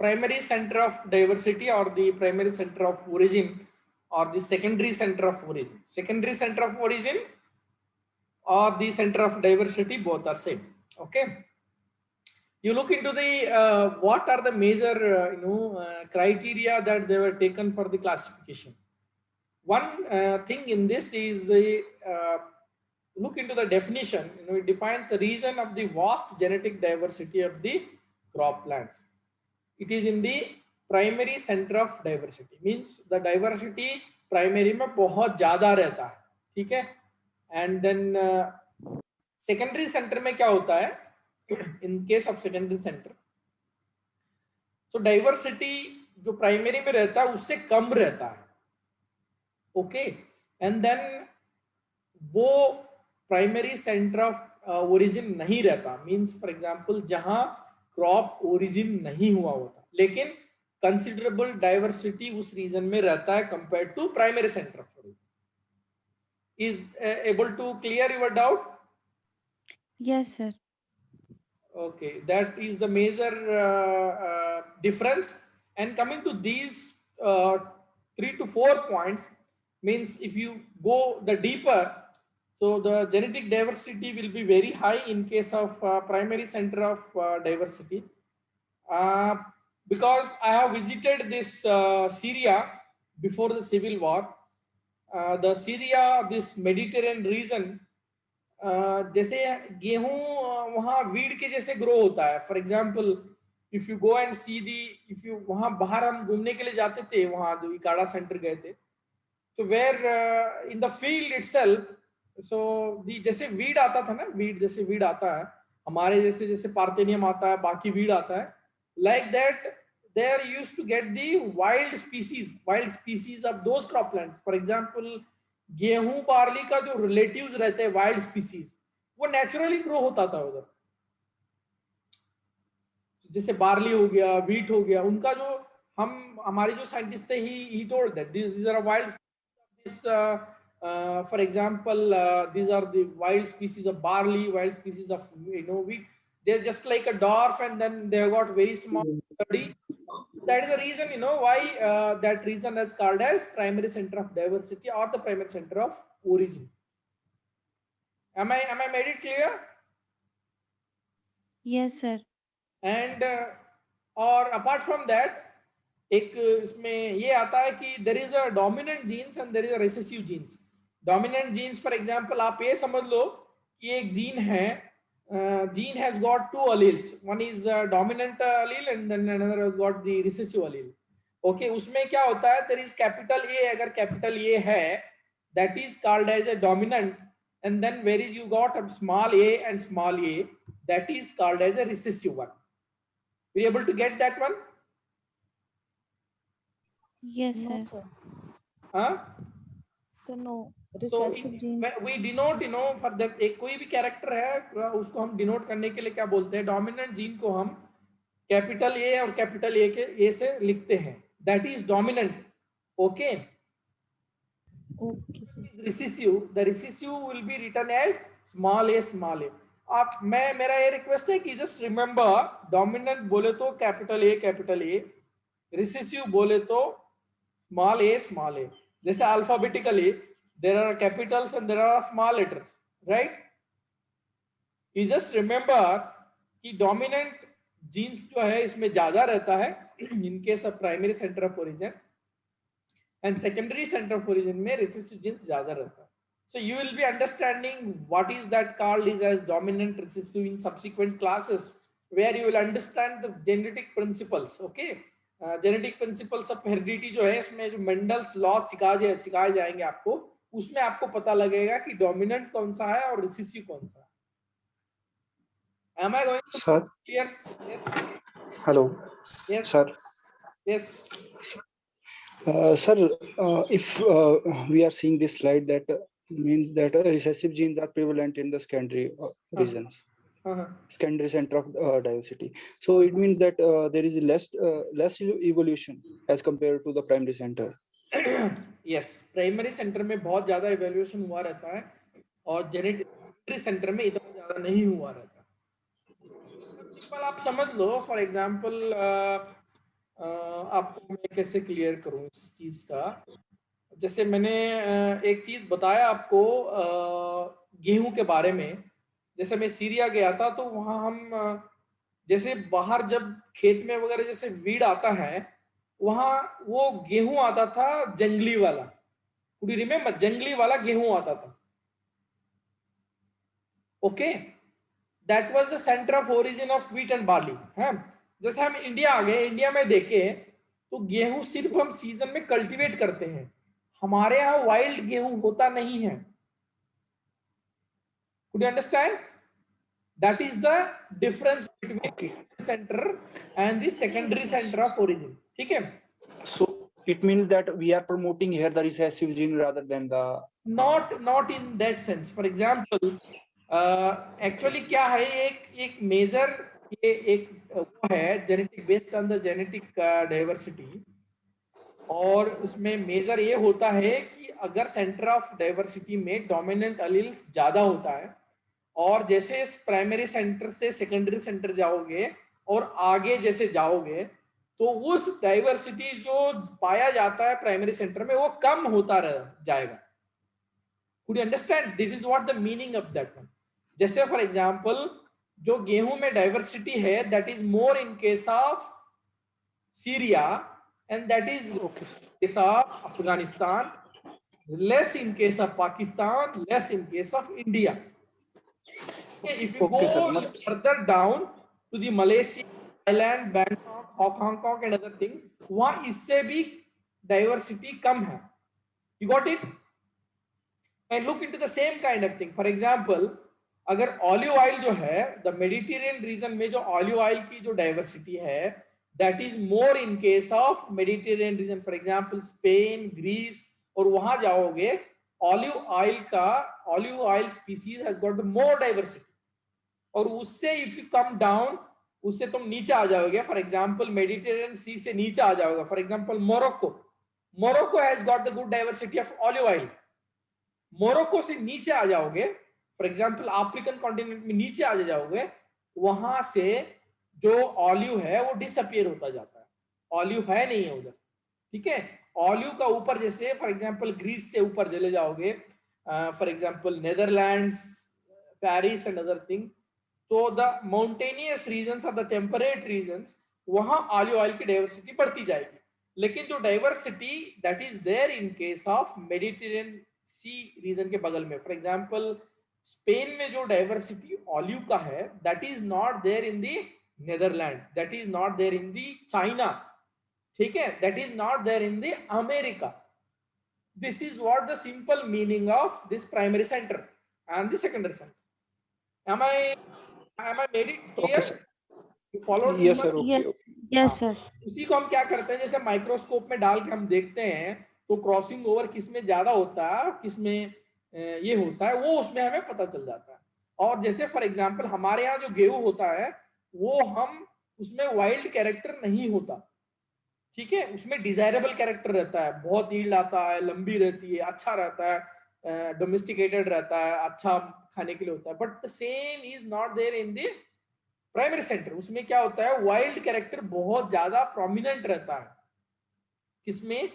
primary center of diversity or the primary center of origin or the secondary center of origin. Secondary center of origin or the center of diversity, both are same. Okay, you look into the what are the major criteria that they were taken for the classification. One thing in this is the look into the definition. It defines the region of the vast genetic diversity of the croplands. It is in the primary center of diversity, means the diversity primary में बहुत ज्यादा रहता है, ठीक है. And then secondary center में क्या होता है? In case of secondary center, so diversity जो प्राइमरी में रहता है उससे कम रहता है. ओके, एंड देन वो प्राइमरी सेंटर ऑफ ओरिजिन नहीं रहता, मींस फॉर एग्जांपल जहां क्रॉप ओरिजिन नहीं हुआ होता, लेकिन कंसिडरेबल डाइवर्सिटी उस रीजन में रहता है compare to primary centre of origin. Is able to clear your doubt? Yes, sir. Okay, that is the major difference. And coming to these 3 to 4 points, means if you go the deeper, so the genetic diversity will be very high in case of primary center of diversity. Because I have visited this Syria before the civil war. The Syria, this Mediterranean region, जैसे गेहूं वहाँ weed के जैसे grow होता है. For example if you go and see the, if you वहाँ बाहर हम घूमने के लिए जाते थे, वहाँ जो इकाड़ा सेंटर गए थे, तो were in the field itself, so the जैसे वीड आता था ना, वीड जैसे वीड आता है हमारे जैसे, जैसे पार्थेनियम आता है, बाकी वीड आता है, like that there used to get the wild species of those croplands. For example गेहूं बार्ली का जो रिलेटिव्स रहते हैं वाइल्ड स्पीसीज, वो नेचुरली ग्रो होता था उधर. जैसे बार्ली हो गया, वीट हो गया, उनका जो हमारे जो साइंटिस्ट थे, he told that these are wild this for example these are the wild species of barley, wild species of wheat. They're just like a dwarf, and then they have got very small body. That is the reason, why that region is called as primary center of diversity or the primary center of origin. Am I made it clear? Yes, sir. And or apart from that, एक इसमें ये आता है कि there is a dominant genes and there is a recessive genes. Dominant genes, for example, आप ये समझ लो कि एक जीन है, gene has got 2 alleles. One is dominant allele and then another has got the recessive allele. Okay, उसमें क्या होता है, there is capital A, अगर capital A है, that is called as a dominant, and then where is you got a small a and small a, that is called as a recessive one. Were you able to get that one? Yes, No, sir. sir. Huh? So no. So Recessive genes. we denote, for the एक कोई भी character है उसको हम denote करने के लिए क्या बोलते हैं, डोमिनेंट जीन को हम कैपिटल ए और कैपिटल ए के ए से लिखते हैं, that is dominant. Okay. Okay, sir. Recessive, the recessive will be written as small a, small a. आप मेरा ये रिक्वेस्ट है कि जस्ट रिमेंबर, डोमिनेंट बोले तो कैपिटल ए, रिसेसिव बोले तो स्मॉल ए, स्मॉल ए. जैसे alphabetically there are capitals and there are small letters, right? You just remember कि डोमिनेंट जीन्स जो है इसमें ज्यादा रहता है in case of primary centre of origin, and secondary centre of origin में recessive genes ज्यादा रहता है. So you will be understanding what is that called is as dominant recessive in subsequent classes, where you will understand the genetic principles. Okay, genetic principles of heredity जो है इसमें जो Mendel's law सिखाए जाएंगे आपको, उसमें आपको पता लगेगा कि डोमिनेंट कौन सा है और रिसेसिव कौन सा है. Am I going to Sir, clear? Yes. hello. Yes. Sir. Yes. Sir, if we are seeing this slide, that means that recessive genes are prevalent in the secondary regions, secondary center of diversity. So it means that there is less evolution as compared to the primary center. Yes, primary centre में बहुत ज्यादा evaluation हुआ रहता है और genetic centre में इतना ज्यादा नहीं हुआ रहता. सिंपल आप समझ लो, फॉर एग्जांपल आपको मैं कैसे क्लियर करूं इस चीज का। जैसे मैंने एक चीज बताया आपको गेहूं के बारे में। जैसे मैं सीरिया गया था तो वहां हम जैसे बाहर जब खेत में वगैरह जैसे वीड आता है, वहां वो गेहूं आता था जंगली वाला। Could you remember? जंगली वाला गेहूं आता था। Okay, that was the centre of origin of wheat and barley है। जैसे हम इंडिया आ गए, इंडिया में देखें तो गेहूं सिर्फ हम सीजन में कल्टीवेट करते हैं। हमारे यहाँ वाइल्ड गेहूं होता नहीं है। Could you understand? That is the difference between centre and the secondary centre of origin. ठीक है, So it means that we are promoting here the recessive gene rather than the not in that sense. For example, actually क्या है, एक major ये एक वो है genetic base के अंदर जेनेटिक डाइवर्सिटी। और उसमें मेजर ये होता है कि अगर सेंटर ऑफ डाइवर्सिटी में डोमिनेंट अलील्स ज्यादा होता है, और जैसे इस प्राइमरी सेंटर से सेकेंडरी सेंटर जाओगे और आगे जैसे जाओगे तो उस डाइवर्सिटी जो पाया जाता है प्राइमरी सेंटर में वो कम होता रह जाएगा। Could you understand? This is what the meaning of that one. जैसे फॉर एग्जाम्पल जो गेहूं में डाइवर्सिटी है that is more in case of Syria and that is case of Afghanistan, less in case of Pakistan, less in case of India. Okay, if you Okay, sir. go further down to the Malaysia, Thailand, Bangkok, Hong Kong and other thing, वहाँ इससे भी diversity कम है। You got it? And look into the same kind of thing. For example, अगर olive oil जो है, the Mediterranean reason में जो olive oil की जो डाइवर्सिटी है that is more in case of Mediterranean region, for example Spain, Greece, और वहां जाओगे olive oil species has got the more diversity. और उससे इफ यू कम डाउन, उससे तुम नीचे आ जाओगे, फॉर एग्जांपल मेडिटेरियन सी से नीचे आ जाओगे, for example Morocco has got the good diversity of olive oil. Morocco से नीचे आ जाओगे, फॉर एग्जाम्पल अफ्रीकन कॉन्टिनेंट में नीचे आ जाओगे, वहां से जो ऑलिव है वो डिसअपियर होता जाता है, ऑलिव है नहीं है उधर। ठीक है, ऑलिव का ऊपर जैसे फॉर एग्जाम्पल ग्रीस से ऊपर चले जाओगे, for example Netherlands, Paris and other thing, तो द माउंटेनियस रीजन्स और द टेम्परेट रीजन्स, वहां ऑलिव ऑयल की डाइवर्सिटी बढ़ती जाएगी। लेकिन जो diversity that is there in case of Mediterranean sea region के बगल में, फॉर एग्जाम्पल स्पेन में जो डाइवर्सिटी ऑलिव का है that is not there in the Netherland, that is not there in the China, ठीक है, that is not there in the America. This is what the simple meaning of this primary centre and the secondary centre. am I made it clear? Okay, sir. You followed this Yes, sir. one? Okay. Yes, sir. उसी को हम क्या करते हैं, जैसे microscope में डाल के हम देखते हैं तो क्रॉसिंग ओवर किस में ज्यादा होता है, किस में ये होता है, वो उसमें हमें पता चल जाता है। और जैसे फॉर एग्जांपल हमारे यहाँ जो गेहूं होता है वो हम उसमें वाइल्ड कैरेक्टर नहीं होता, ठीक है, उसमें डिजायरेबल कैरेक्टर रहता है, बहुत यील्ड आता है, लंबी रहती है, अच्छा रहता है, डोमेस्टिकेटेड रहता है, अच्छा खाने के लिए होता है। But the same is not there in the primary centre. उसमें क्या होता है, वाइल्ड कैरेक्टर बहुत ज्यादा प्रोमिनेंट रहता है। किसमें?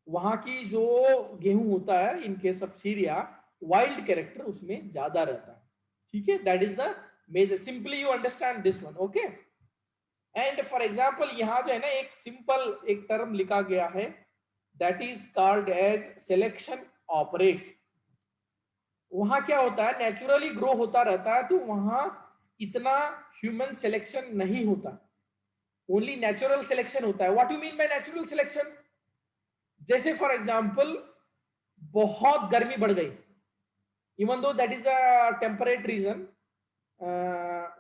वहां की जो गेहूं होता है in case of Syria, wild character उसमें ज्यादा रहता है, ठीक है। That is the major, simply you understand this one, okay. And for example यहाँ जो है ना एक सिंपल एक टर्म लिखा गया है that is called as selection operates. वहां क्या होता है, नेचुरली ग्रो होता रहता है, तो वहां इतना ह्यूमन सिलेक्शन नहीं होता, ओनली नेचुरल सिलेक्शन होता है। What you mean by natural selection? जैसे फॉर एग्जांपल बहुत गर्मी बढ़ गई, even though that is a temperate region,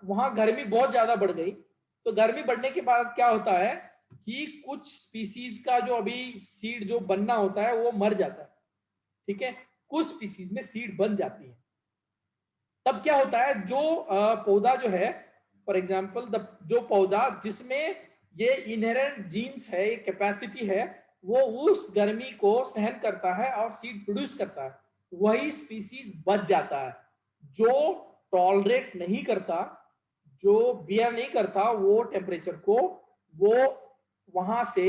वहां गर्मी बहुत ज्यादा बढ़ गई, तो गर्मी बढ़ने के बाद क्या होता है कि कुछ स्पीसीज का जो अभी सीड जो बनना होता है वो मर जाता है, ठीक है, कुछ स्पीसीज में सीड बन जाती है। तब क्या होता है, जो पौधा जो है फॉर एग्जांपल जो पौधा जिसमें ये इनहेरेंट जीन्स है, कैपेसिटी है, वो उस गर्मी को सहन करता है और सीड प्रोड्यूस करता है, वही स्पीसीज बच जाता है। जो टॉलरेट नहीं करता, जो बियर नहीं करता वो टेम्परेचर को, वो वहां से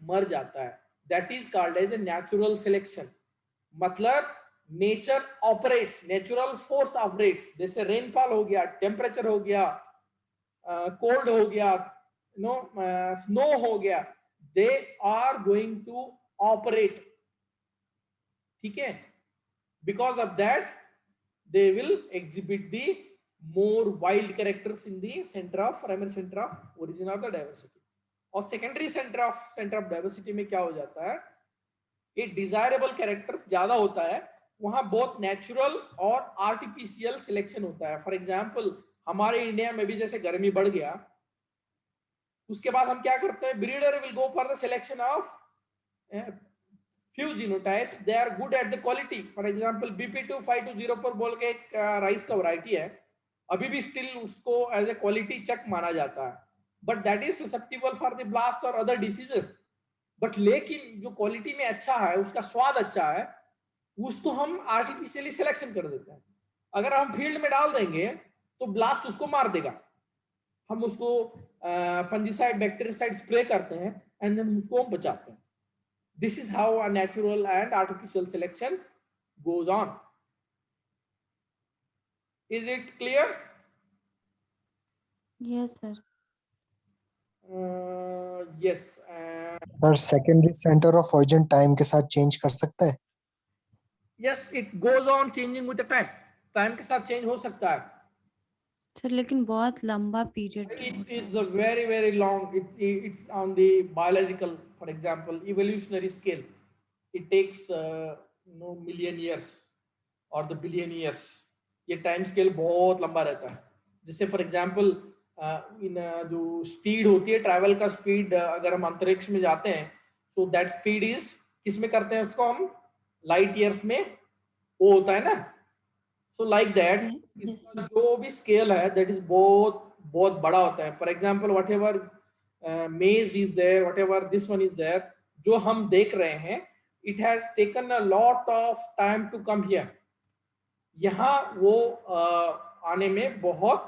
मर जाता है. That is called as a natural selection. मतलब nature operates, natural force operates. जैसे रेनफॉल हो गया, टेम्परेचर हो गया, कोल्ड हो गया, नो स्नो हो गया, they are going to operate. ठीक है. Because of that they will exhibit the more wild characters in the center of primary center of origin of the diversity. और secondary center of diversity में क्या हो जाता है, ये डिजायरेबल कैरेक्टर्स ज्यादा होता है. वहां बहुत नेचुरल और आर्टिफिशियल सिलेक्शन होता है. फॉर एग्जांपल हमारे इंडिया में भी जैसे गर्मी बढ़ गया, उसके बाद हम क्या करते हैं, breeder will go for the selection of few genotypes. They are good at the quality. For example BP2520 पर बोल के एक राइस का वैरायटी है, अभी भी स्टिल उसको एज ए क्वालिटी चेक माना जाता है, but that is susceptible for the blast और अदर डिसीजेस. बट लेकिन जो क्वालिटी में अच्छा है, उसका स्वाद अच्छा है, उसको हम आर्टिफिशियली सिलेक्शन कर देते हैं. अगर हम फील्ड में डाल देंगे तो ब्लास्ट उसको मार देगा. हम उसको फंजीसाइड बैक्टीरियासाइड स्प्रे करते हैं एंड देन उसको हम बचाते हैं. This is how a natural and artificial selection goes on. Is it clear? Yes, sir. Yes. पर secondary centre of origin time के साथ चेंज कर सकता है? Yes, it goes on changing with the time. Time के साथ change हो सकता है. सर लेकिन बहुत लंबा period. It is a very very long. It's on the biological, for example, evolutionary scale. It takes million years or the billion years. ये time scale बहुत लंबा रहता है. जैसे फॉर एग्जांपल इन जो स्पीड होती है, ट्रैवल का स्पीड, अगर हम अंतरिक्ष में जाते हैं, सो दैट स्पीड इज किस में करते हैं उसको हम, लाइट ईयर्स में वो होता है ना. सो लाइक दैट इसका जो भी स्केल है दैट इज बहुत बहुत बड़ा होता है. For example whatever maize is there, whatever this one is there, जो हम देख रहे हैं, it has taken a lot of time to come here. यहाँ वो आने में बहुत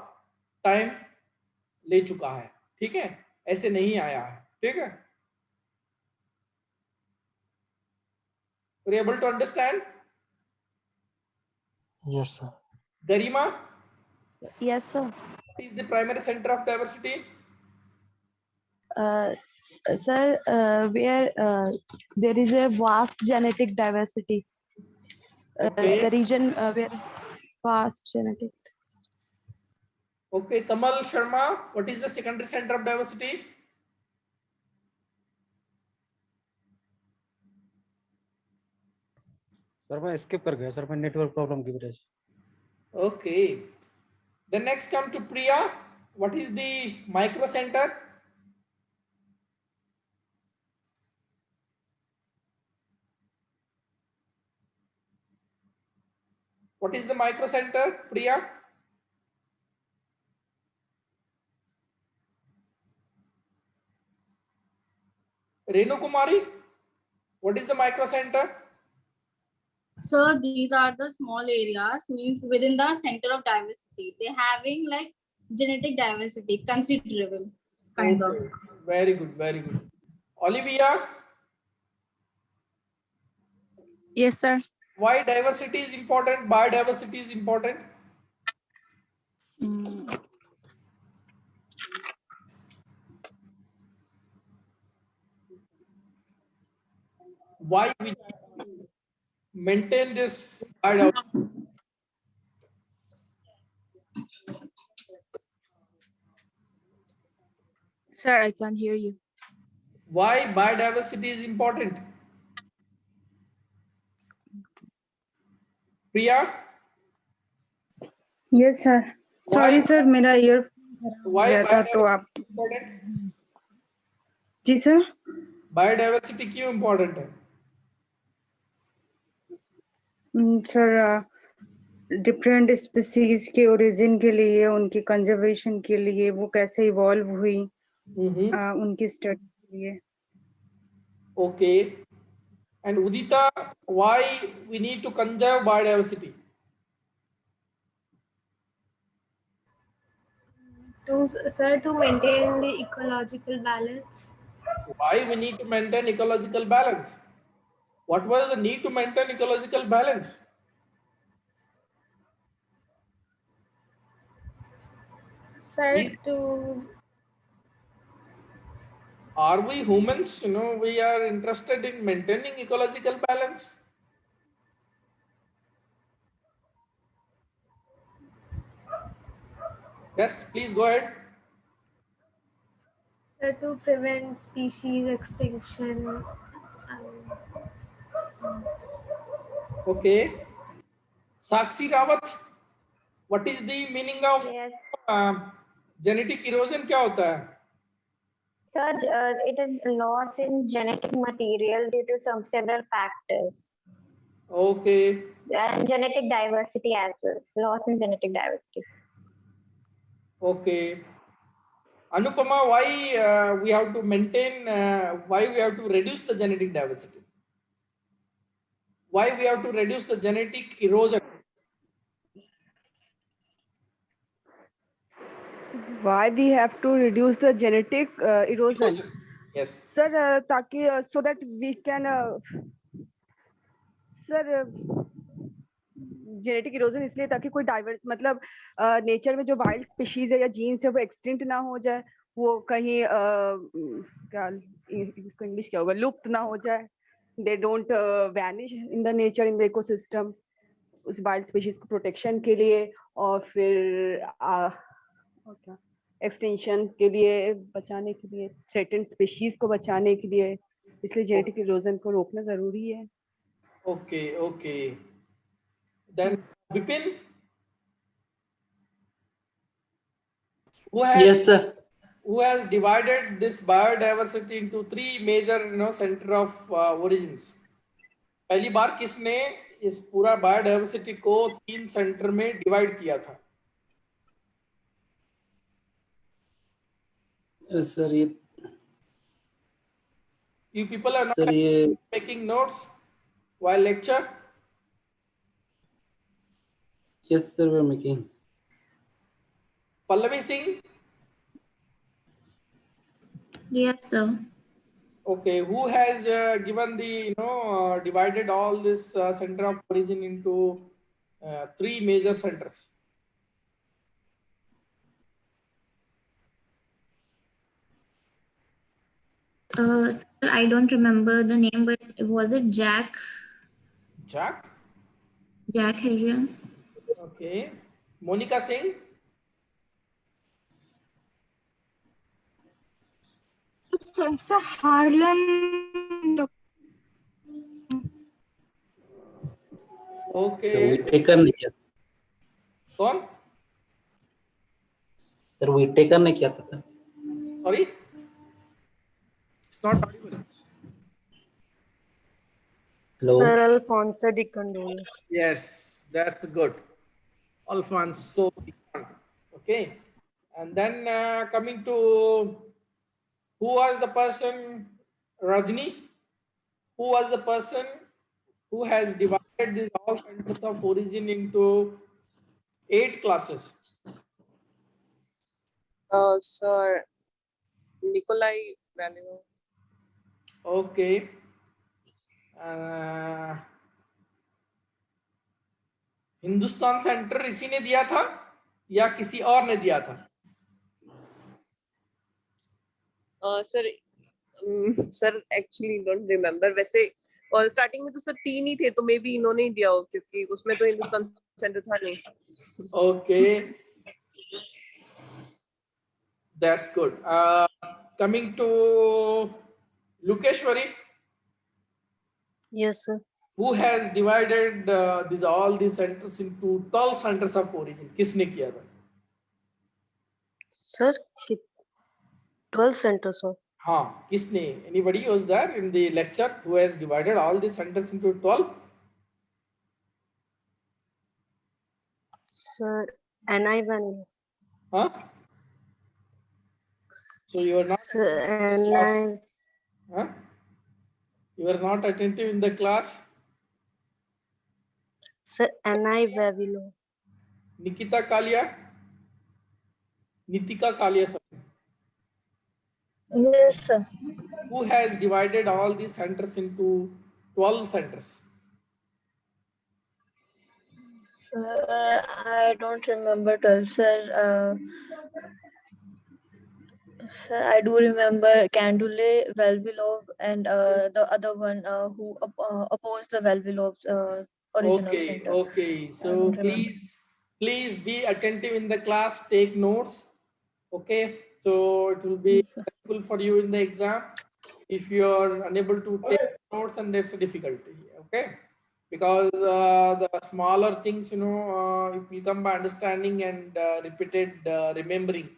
टाइम ले चुका है. ठीक है, ऐसे नहीं आया है. ठीक है. able to understand? Yes sir. Garima? Yes sir. What is the primary center of diversity? Sir, where there is a vast genetic diversity. Okay. The region where vast genetic. Okay, Kamal Sharma, what is the secondary center of diversity? Sir मैं skip कर गया sir, मैं network problem की वजह से. Okay. Then next come to Priya. What is the micro center? What is the micro center, Priya? Renu Kumari, what is the micro center? So these are the small areas, means within the center of diversity. They having like genetic diversity, considerable kind of. Very good, very good. Olivia? Yes, sir. Why diversity is important? Biodiversity is important? Why we maintain this biodiversity? Sir, I can't hear you. Why biodiversity is important? Priya? Yes sir. Sorry sir, मेरा year Why गया था तो आप. biodiversity important? जी sir. Biodiversity क्यों important है? Sir different species के origin के लिए, उनकी कंजर्वेशन के लिए, वो कैसे इवॉल्व हुई, उनकी स्टडी के लिए. Okay. And Udita, why we need to conserve biodiversity? To maintain the ecological balance. why we need to maintain ecological balance? What was the need to maintain ecological balance? Sir, Are we humans, we are interested in maintaining ecological balance? Yes, please go ahead. Sir, to prevent species extinction. Okay. Sakshi Rawat, what is the meaning of genetic erosion? क्या होता है? Sir, it is loss in genetic material due to several factors. Okay. And genetic diversity as well. Loss in genetic diversity. Okay. Anupama, why we have to maintain, why we have to reduce the genetic diversity? Why we have to reduce the genetic erosion? Why we have to reduce the genetic erosion? Yes. Sir, ताकि so that we can sir genetic erosion इसलिए ताकि कोई diverse मतलब nature में जो wild species है या jeans है वो एक्सटिंक्ट ना हो जाए, वो कहीं क्या इसको इंग्लिश क्या होगा, लुप्त ना हो जाए, they don't vanish in the nature in the ecosystem, उस वाइल्ड स्पीशीज को प्रोटेक्शन के लिए और फिर क्या एक्सटेंशन के लिए बचाने के लिए, थ्रेटेंड स्पीशीज को बचाने के लिए, इसलिए जेनेटिक इरोजन को रोकना जरूरी है. Okay, okay. Then Bipin, yes sir, who has divided this biodiversity into three major center of origins? पहली बार किसने इस पूरा बायोडाइवर्सिटी को 3 सेंटर में डिवाइड किया था? sir, You people are not sir, making notes while lecture? yes sir, we are making. Pallavi Singh? Yes, sir. Okay, who has given the, divided all this center of origin into 3 major centers? Sir, I don't remember the name, but was it Jack? Jack? Jack Herian. Okay. Monica Singh? Sir, Harlan. Okay. Whittaker ने किया. कौन? Sir, Whittaker ने किया था. Sorry? It's not audible. Hello. Sir, Alfonso Di Candola. Yes, that's good. Alfonso Di Candola. Okay. And then coming to who was the person, Rajni? Who was the person who has divided these all centers of origin into 8 classes? Sir, Nikolai Valeo. Okay. Hindustan centre इसी ने दिया था या किसी और ने दिया था? Sir actually don't remember. वैसे और स्टार्टिंग में तो सर 3 ही थे, तो मे बी इन्होंने ही दिया हो क्योंकि उसमें तो हिंदुस्तान सेंटर था नहीं. Okay, that's good. Coming to Lukeshwari. Yes, sir. Who has divided all these centers into 12 centers of origin? किसने किया था? Sir, 12 centers, sir. हाँ, किसने? Anybody was there in the lecture who has divided all these centers into 12? Sir, N.I. Vanilla. Huh? So you are not. Sir, N.I. Huh? You are not attentive in the class. Sir, N.I. Vavilo. Nikita Kalia. Nitika Kalia. Sir. Yes, sir. Who who has divided all these centers into 12 centers? I don't remember 12, sir. Sir, I do remember Candule, Velvilov, and the other one who opposed the Velvilov's original Okay, center. okay. I So don't remember. please be attentive in the class, take notes. Okay, so it will be helpful for you in the exam. If you are unable to take notes, and there's a difficulty. Okay, because the smaller things, it will come by understanding and repeated remembering.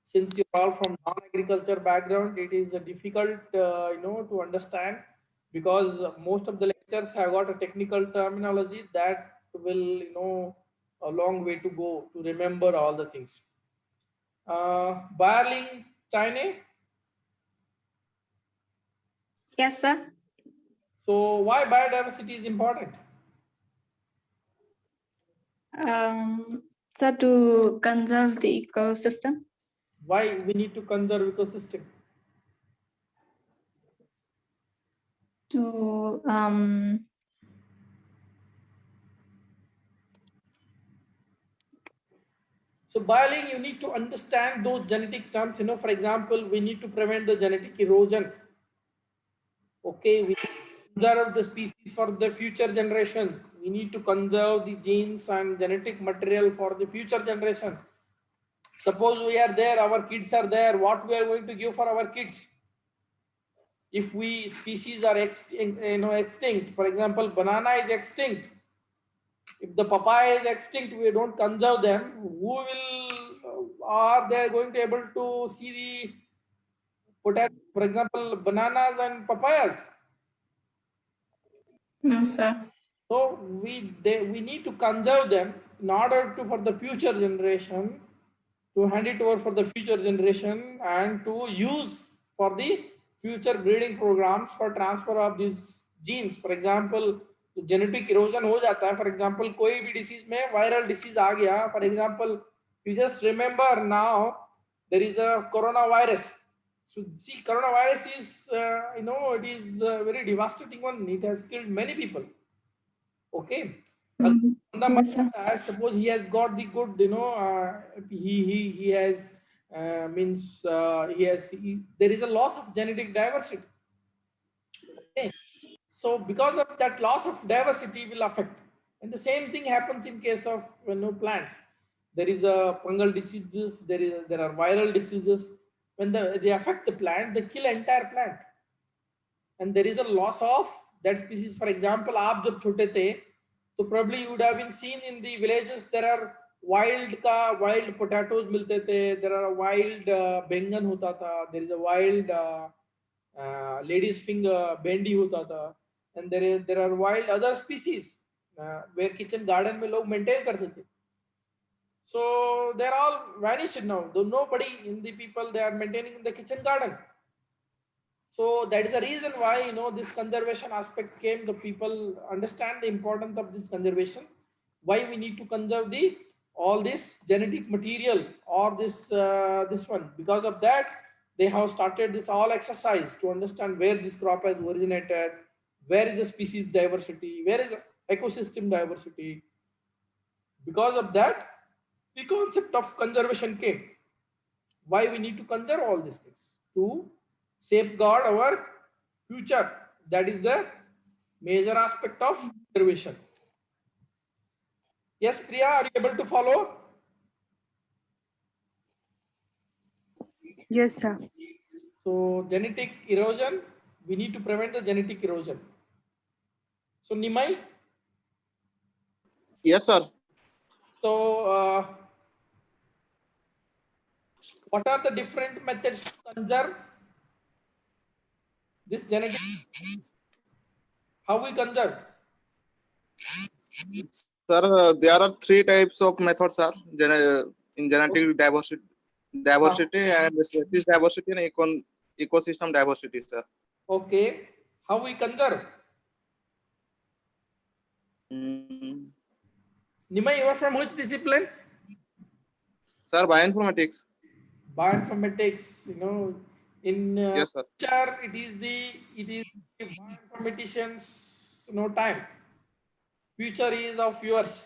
Since you're all from non-agriculture background, it is difficult, to understand, because most of the lectures have got a technical terminology that will, a long way to go to remember all the things. Barling, China. Yes, sir. So why biodiversity is important? So to conserve the ecosystem. Why we need to conserve ecosystem? To So Barling, you need to understand those genetic terms. For example, we need to prevent the genetic erosion. Okay, we need to conserve the species for the future generation. We need to conserve the genes and genetic material for the future generation. Suppose we are there, our kids are there, what we are going to give for our kids? If we species are extinct, for example, banana is extinct. If the papaya is extinct, we don't conserve them. Who are they going to be able to see the potato, for example, bananas and papayas? no, sir. So we need to conserve them in order to, for the future generation, to hand it over for the future generation and to use for the future breeding programs for transfer of these genes. For example, genetic erosion हो जाता है. For example, कोई भी disease में viral disease आ गया. For example, you just remember now there is a coronavirus. So see, coronavirus is it is a very devastating one. It has killed many people. Okay. Yes, sir. Suppose he has got the good, he has there is a loss of genetic diversity. Okay. So because of that loss of diversity will affect, and the same thing happens in case of plants. There is a fungal diseases, there are viral diseases. When they affect the plant, they kill entire plant, and there is a loss of that species. For example, आप जब छोटे थे, so probably you would have been seen in the villages there are wild potatoes मिलते थे, there are wild बैंगन होता था, there is a wild lady's finger bendi होता था, and there are wild other species where kitchen garden में लोग maintain करते थे. So they're all vanished now. Though nobody in the people they are maintaining in the kitchen garden. So that is the reason why this conservation aspect came. The people understand the importance of this conservation. Why we need to conserve all this genetic material or this one. Because of that, they have started this all exercise to understand where this crop has originated, where is the species diversity, where is ecosystem diversity. Because of that, the concept of conservation came. Why we need to conserve all these things? To safeguard our future. That is the major aspect of conservation. Yes, Priya, are you able to follow? Yes, sir. So genetic erosion, we need to prevent the genetic erosion. So Nimai? Yes, sir. So what are the different methods to conserve this genetic? How we conserve? Sir, there are three types of methods, sir. In genetic diversity and species diversity and ecosystem diversity, sir. Okay. How we conserve? Nimai, you are from which discipline? Sir, bioinformatics. Bioinformatics, In Yes, sir. future, it is the bioinformaticians time. Future is of yours.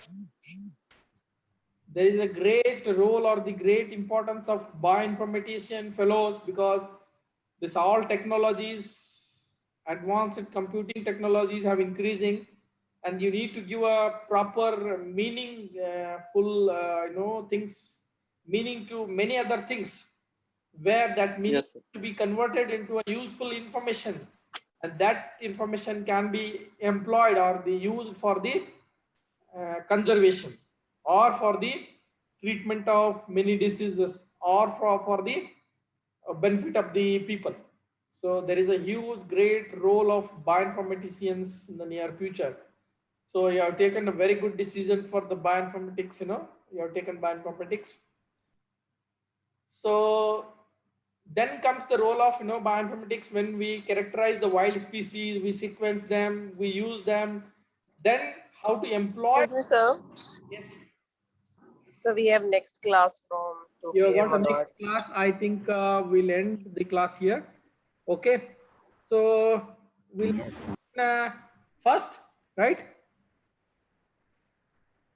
There is a great role or the great importance of bioinformatician fellows, because this all technologies, advanced computing technologies have increasing, and you need to give a proper meaning, things, meaning to many other things, where that meaning Yes, sir. to be converted into a useful information, and that information can be employed or be used for the conservation, or for the treatment of many diseases, or for the benefit of the people. So there is a huge, great role of bioinformaticians in the near future. So you have taken a very good decision for the bioinformatics, you have taken bioinformatics. So then comes the role of bioinformatics. When we characterize the wild species, we sequence them, we use them, then how to employ. Excuse me, sir. Yes. So we have next class from 2 You have p.m. got the next onwards. class. I think we'll end the class here. Okay. So we'll first, right?